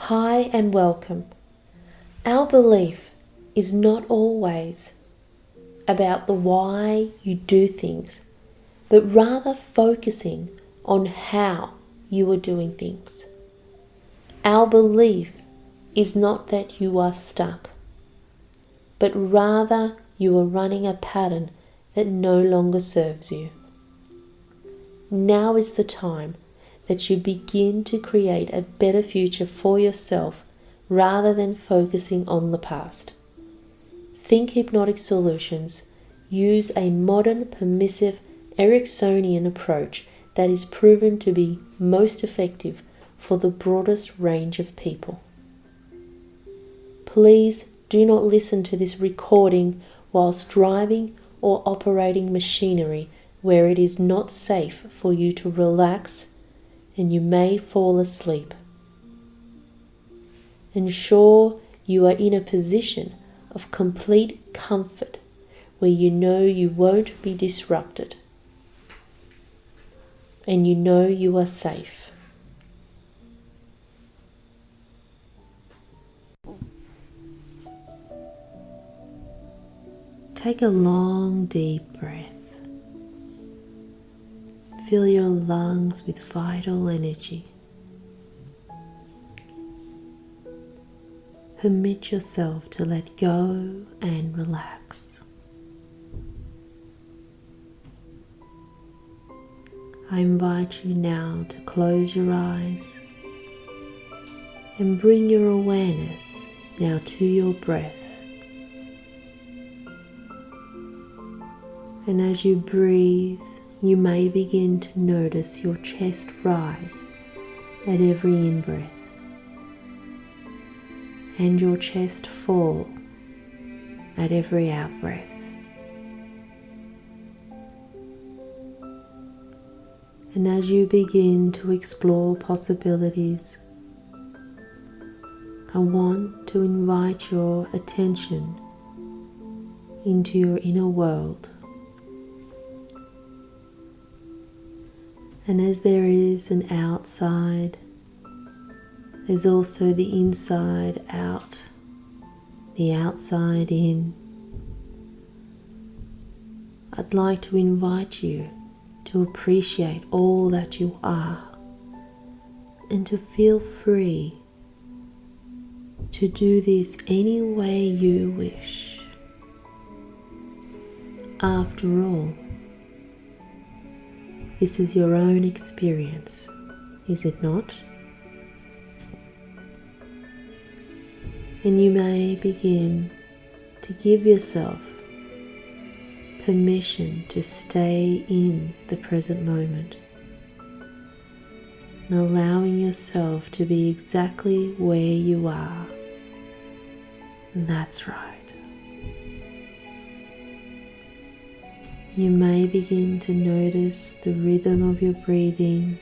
Hi and welcome. Our belief is not always about the why you do things, but rather focusing on how you are doing things. Our belief is not that you are stuck, but rather you are running a pattern that no longer serves you. Now is the time that you begin to create a better future for yourself rather than focusing on the past. Think Hypnotic Solutions use a modern, permissive, Ericksonian approach that is proven to be most effective for the broadest range of people. Please do not listen to this recording whilst driving or operating machinery where it is not safe for you to relax and you may fall asleep. Ensure you are in a position of complete comfort where you know you won't be disrupted and you know you are safe. Take a long, deep breath. Fill your lungs with vital energy. Permit yourself to let go and relax. I invite you now to close your eyes and bring your awareness now to your breath. And as you breathe, you may begin to notice your chest rise at every in-breath and your chest fall at every out-breath. And as you begin to explore possibilities, I want to invite your attention into your inner world. And as there is an outside, there's also the inside out, the outside in. I'd like to invite you to appreciate all that you are and to feel free to do this any way you wish. After all, this is your own experience, is it not? And you may begin to give yourself permission to stay in the present moment and allowing yourself to be exactly where you are. And that's right. You may begin to notice the rhythm of your breathing.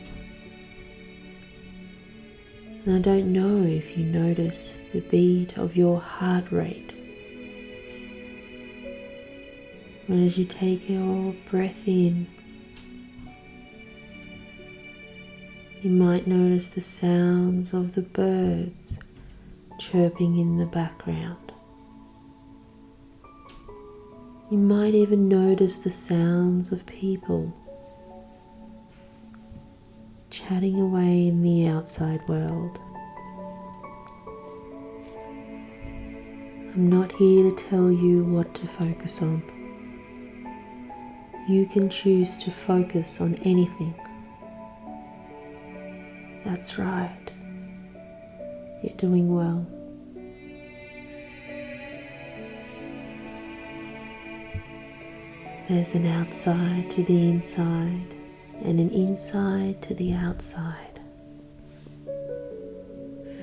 And I don't know if you notice the beat of your heart rate. But as you take your breath in, you might notice the sounds of the birds chirping in the background. You might even notice the sounds of people chatting away in the outside world. I'm not here to tell you what to focus on. You can choose to focus on anything. That's right. You're doing well. There's an outside to the inside and an inside to the outside.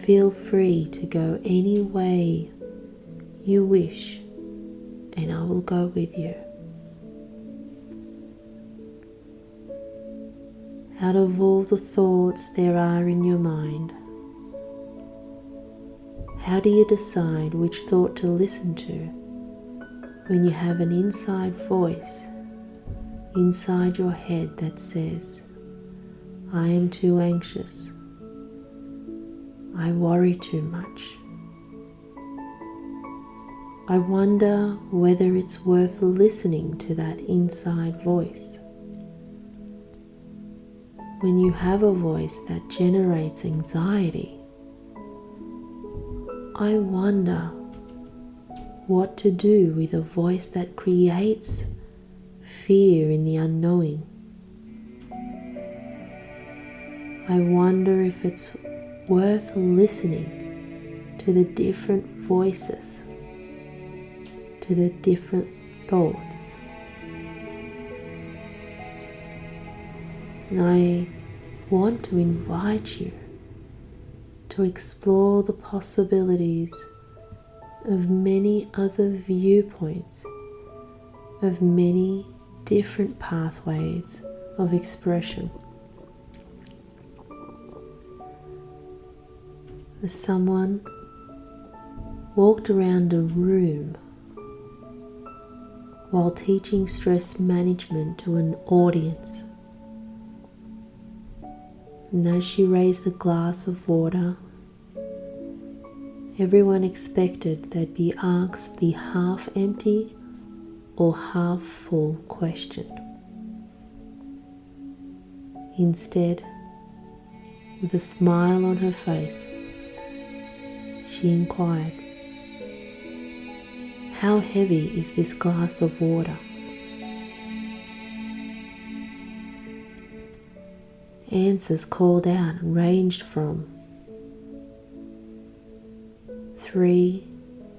Feel free to go any way you wish, and I will go with you. Out of all the thoughts there are in your mind, how do you decide which thought to listen to when you have an inside voice inside your head that says, I am too anxious, I worry too much. I wonder whether it's worth listening to that inside voice. When you have a voice that generates anxiety, I wonder what to do with a voice that creates fear in the unknowing. I wonder if it's worth listening to the different voices, to the different thoughts. And I want to invite you to explore the possibilities of many other viewpoints, of many different pathways of expression. As someone walked around a room while teaching stress management to an audience, and as she raised a glass of water, everyone expected they'd be asked the half-empty or half-full question. Instead, with a smile on her face, she inquired, "How heavy is this glass of water?" Answers called out and ranged from 3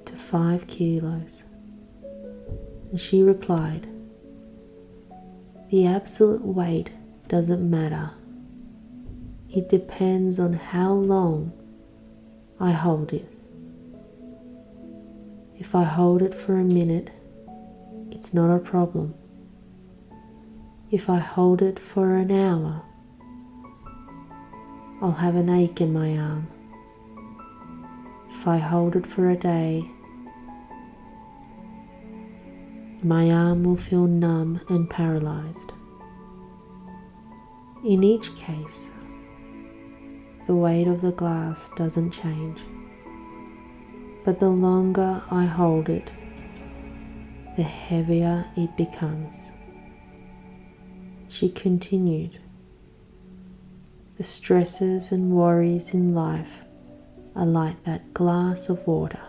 to 5 kilos. And she replied, "The absolute weight doesn't matter. It depends on how long I hold it. If I hold it for a minute, it's not a problem. If I hold it for an hour, I'll have an ache in my arm. If I hold it for a day, my arm will feel numb and paralyzed. In each case, the weight of the glass doesn't change, but the longer I hold it, the heavier it becomes." She continued, "The stresses and worries in life are like that glass of water.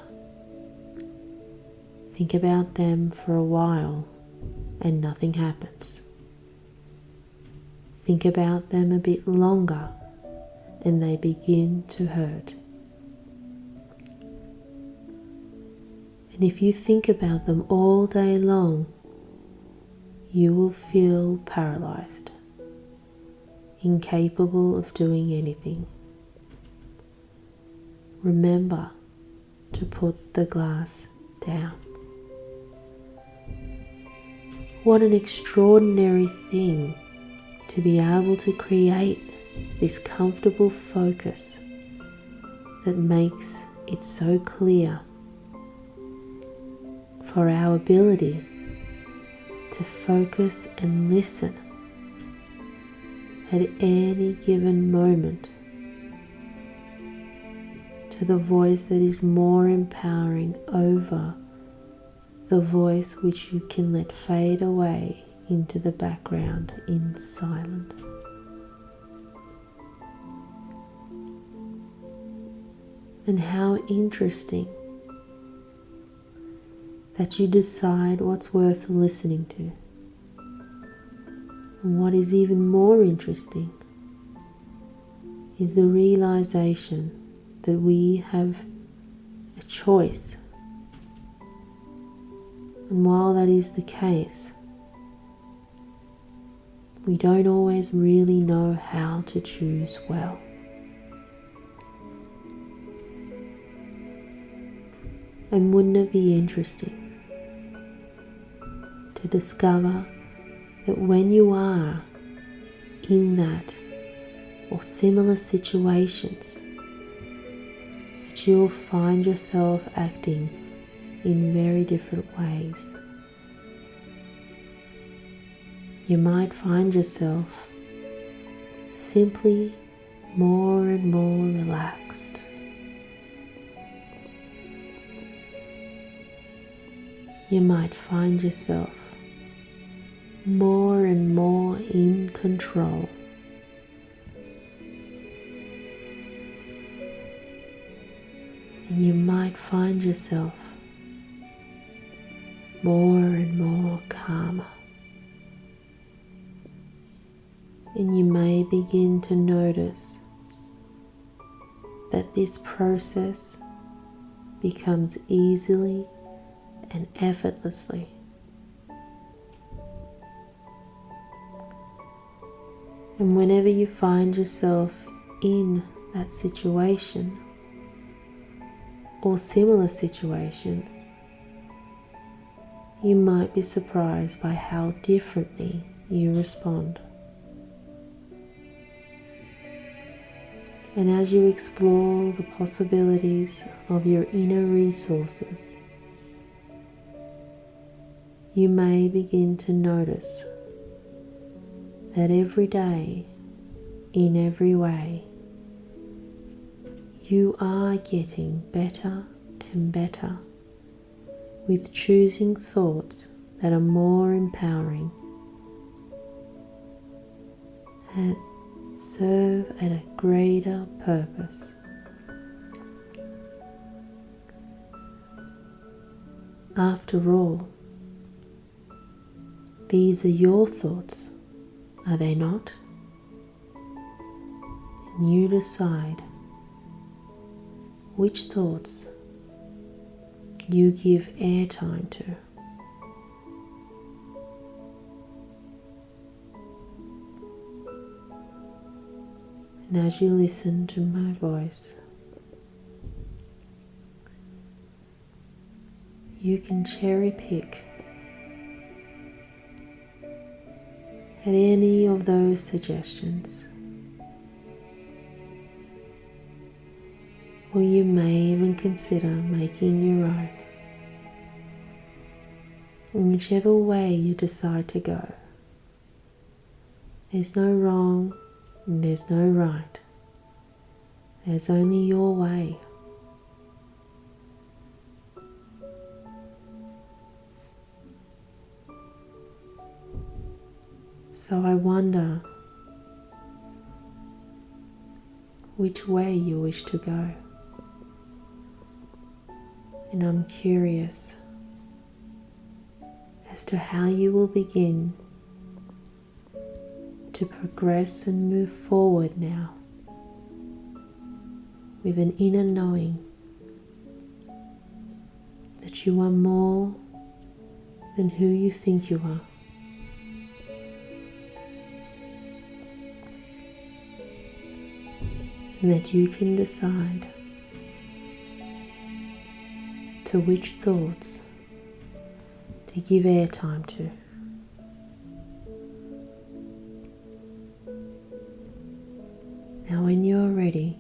Think about them for a while and nothing happens. Think about them a bit longer and they begin to hurt. And if you think about them all day long, you will feel paralyzed, incapable of doing anything. Remember to put the glass down." What an extraordinary thing to be able to create this comfortable focus that makes it so clear for our ability to focus and listen at any given moment to the voice that is more empowering over the voice which you can let fade away into the background in silence. And how interesting that you decide what's worth listening to. And what is even more interesting is the realization that we have a choice. And while that is the case, we don't always really know how to choose well. And wouldn't it be interesting to discover that when you are in that or similar situations, that you'll find yourself acting in very different ways. You might find yourself simply more and more relaxed, you might find yourself more and more in control. And you might find yourself more and more calmer. And you may begin to notice that this process becomes easily and effortlessly. And whenever you find yourself in that situation or similar situations, you might be surprised by how differently you respond. And as you explore the possibilities of your inner resources, you may begin to notice that every day, in every way, you are getting better and better with choosing thoughts that are more empowering and serve at a greater purpose. After all, these are your thoughts, are they not? And you decide which thoughts you give airtime to. And as you listen to my voice, you can cherry pick at any of those suggestions, or you may even consider making your own. In whichever way you decide to go, there's no wrong and there's no right. There's only your way. So I wonder which way you wish to go. And I'm curious as to how you will begin to progress and move forward now with an inner knowing that you are more than who you think you are. And that you can decide to which thoughts to give airtime to. Now when you are ready,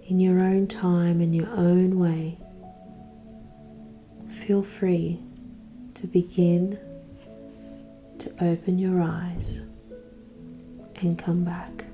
in your own time and your own way, feel free to begin to open your eyes and come back.